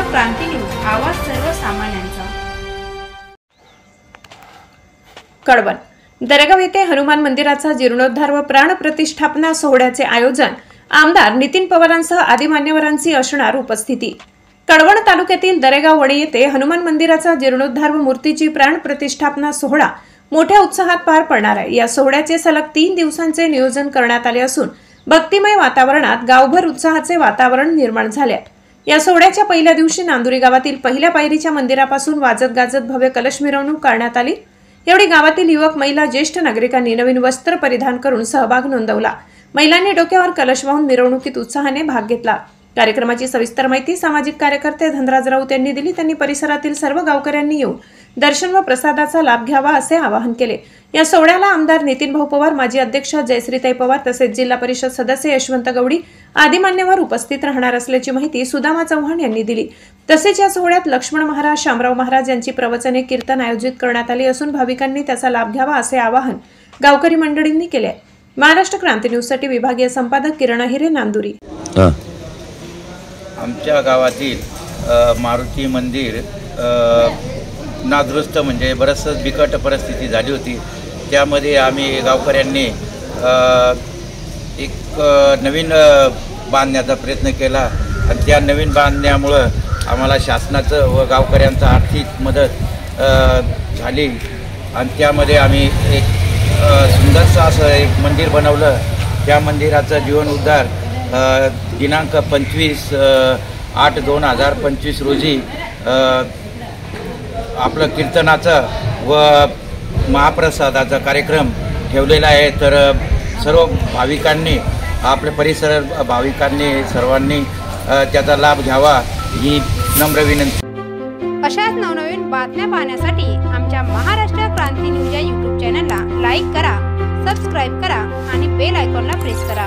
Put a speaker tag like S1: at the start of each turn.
S1: क्रांती news, आवाज सर्वसामान्यांचा। कळवण दरेगाव येथे हनुमान मंदिराचा जीर्णोद्धार व प्राण प्रतिष्ठापना सोहळ्याचे आयोजन आमदार नितीन पवारांसह आदी मान्यवरांची असणार उपस्थिती। कळवण तालुक्यातील दरेगाव वणी येथे हनुमान मंदिराचा जीर्णोद्धार व मूर्तीची प्राण प्रतिष्ठापना सोहळा मोठ्या उत्साहात पार पडणार आहे। या सोहळ्याचे सलग 3 दिवसांचे नियोजन करण्यात आले असून भक्तिमय वातावरणात गावभर उत्साहाचे वातावरण निर्माण झाले आहे। या सोहळ्याच्या पहिल्या दिवशी नांदुरी गावातील पहिल्या पायरीच्या मंदिरापासून वाजत गाजत भव्य कलश मिरवणूक करण्यात आली। यावेळी गावातील युवक, महिला, ज्येष्ठ नागरिकांनी नवीन वस्त्र परिधान करून सहभाग नोंदवला। महिलांनी डोक्यावर कलश वाहून मिरवणुकीत उत्साहाने भाग घेतला। कार्यक्रमाची सविस्तर माहिती सामाजिक कार्यकर्ते धनराज राऊत यांनी दिली। त्यांनी परिसरातील सर्व गावकऱ्यांनी येऊन दर्शन व प्रसादाचा लाभ घ्यावा असे आवाहन केले। या सोहळ्याला आमदार नितीन भाऊ पवार, माजी अध्यक्ष जयश्रीताई पवार तसेच जिल्हा परिषद सदस्य यशवंत गवडी आदी मान्यवर उपस्थित राहणार असल्याची माहिती सुदामा चव्हाण यांनी दिली। तसेच या सोहळ्यात लक्ष्मण महाराज, शामराव महाराज यांची प्रवचने, कीर्तन आयोजित करण्यात आली असून भाविकांनी त्याचा लाभ घ्यावा असे आवाहन गावकरी मंडळींनी केले। महाराष्ट्र क्रांती न्यूज साठी विभागीय संपादक किरण हिरे, नांदुरी।
S2: आमच्या गावातील मारुती मंदिर नादुरुस्त म्हणजे बरंचसं बिकट परिस्थिती झाली होती। त्यामध्ये आम्ही गावकऱ्यांनी एक नवीन बांधण्याचा प्रयत्न केला आणि त्या नवीन बांधण्यामुळं आम्हाला शासनाचं व गावकऱ्यांचं आर्थिक मदत झाली आणि त्यामध्ये आम्ही एक सुंदरसं असं एक मंदिर बनवलं। त्या मंदिराचा जीर्णोद्धार दिनांक 25/8/2025 रोजी आपलं कीर्तनाचं व महाप्रसादाचा कार्यक्रम ठेवलेला आहे। तर सर्व भाविकांनी, आपल्या परिसर भाविकांनी सर्वांनी त्याचा लाभ घ्यावा ही नम्र विनंती।
S3: अशाच नवनवीन बातम्या पाहण्यासाठी आमच्या महाराष्ट्र क्रांती न्यूज या YouTube चॅनलला लाईक करा, सबस्क्राईब करा आणि बेल आयकॉनला प्रेस करा।